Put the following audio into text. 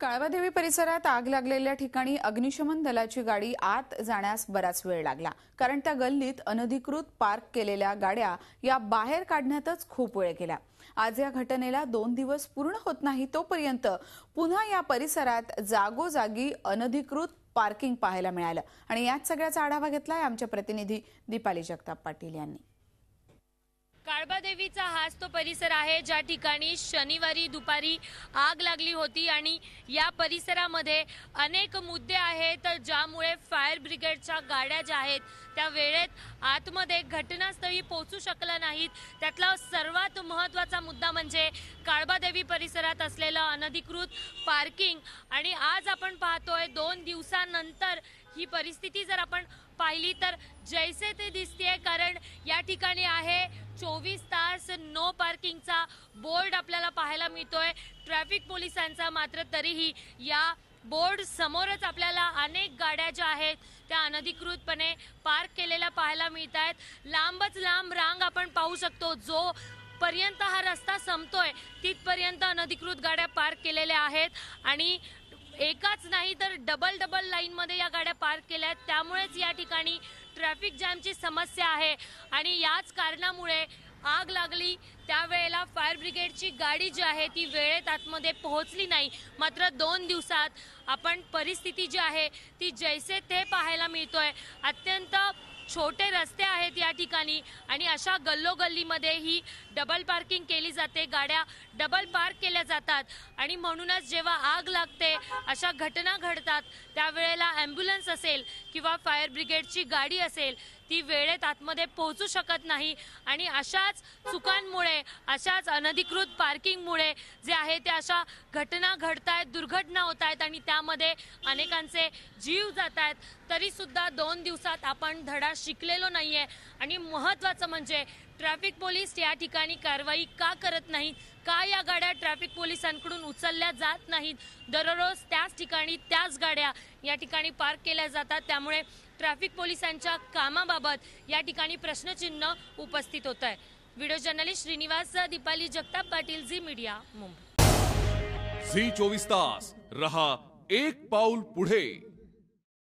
काळबादेवी परिसरात आग लागलेल्या ठिकाणी अग्निशमन दलाची गाडी आत जाण्यास बराच वेळ लागला, कारण त्या गल्लीत अनधिकृत पार्क केलेल्या गाड्या या बाहेर काढण्यातच खूप वेळ गेला। आज या घटनेला 2 दिवस पूर्ण होत नाही तोपर्यंत पुन्हा या परिसरात जागोजागी अनधिकृत पार्किंग पाहायला मिळालं आणि याच सगळ्याचा आढावा घेतलाय आमच्या प्रतिनिधी दीपाली जगताप पाटील यांनी। काळबादेवीचा हाच तो परिसर आहे ज्या ठिकाणी शनिवारी दुपारी आग लागली होती आणि या परिसरामध्ये अनेक मुद्दे आहेत ज्यामुळे फायर ब्रिगेडच्या गाड्या ज्या आहेत त्या वेळेत आतमध्ये घटनास्थळी पोहोचू शकल्या नाहीत। त्यातला सर्वात महत्त्वाचा मुद्दा म्हणजे काळबादेवी परिसरात असलेलं अनधिकृत पार्किंग। आणि आज आपण पाहतोय 2 दिवसांनंतर ही परिस्थिती जर आपण पाहिली तर जैसे ते दिसतेय, कारण या ठिकाणी आहे 24 तास नो पार्किंगचा बोर्ड आपल्याला पाहायला मिळतोय ट्रॅफिक पोलिसांचा। मात्र तरीही या बोर्ड समोरच आपल्याला अनेक गाड्या ज्या आहेत त्या अनधिकृतपणे पार्क केलेल्या पाहायला मिळत आहेत। लांबच लांब रांग आपण पाहू शकतो, जो पर्यंत हा रस्ता संपतोय तिथपर्यंत अनधिकृत गाड्या पार्क केलेल्या आहेत आणि एकाच नाही तर डबल लाईन मध्ये या गाड्या पार्क केल्या आहेत। त्यामुळेच या ठिकाणी ट्रॅफिक जॅमची समस्या आहे आणि याच कारणामुळे आग लागली त्यावेळेला फायर ब्रिगेडची गाडी जी आहे ती वेळेत आतमध्ये पोहोचली नाही। मात्र 2 दिवसात आपण परिस्थिती जी आहे ती जैसे ते पाहायला मिळतोय। अत्यंत छोटे रस्ते आहेत या ठिकाणी आणि अशा गल्लोगल्लीमध्ये ही डबल पार्किंग केली जाते, गाड्या डबल पार्क केल्या जातात आणि म्हणूनच जेव्हा आग लागते अशा घटना घडतात त्यावेळेला ॲम्ब्युलन्स असेल किंवा फायर ब्रिगेडची गाडी असेल ती वेळेत आतमध्ये पोहोचू शकत नाही आणि अशाच चुकांमुळे अशाच अनधिकृत पार्किंगमुळे जे आहे ते अशा घटना घडतायत, दुर्घटना होत आहेत आणि त्यामध्ये अनेकांचे जीव जात आहेत। तरी सुद्धा 2 दिवसात आपण धडा शिकलेलो नाहीये आणि महत्त्वाचं म्हणजे ट्रॅफिक पोलीस या ठिकाणी कारवाई का करत नाहीत, का या गाड्या ट्रॅफिक पोलिसांकडून उचलल्या जात नाहीत। दररोज त्याच ठिकाणी त्याच गाड्या या ठिकाणी पार्क केल्या जातात, त्यामुळे ट्रॅफिक पोलिसांच्या कामाबाबत या ठिकाणी प्रश्नचिन्ह उपस्थित होत आहे। Video journalist Shrinivas Deepali Jagtap Patil, Zee media, Mumbai. Zee 24 तास रहा एक पाऊल पुढे।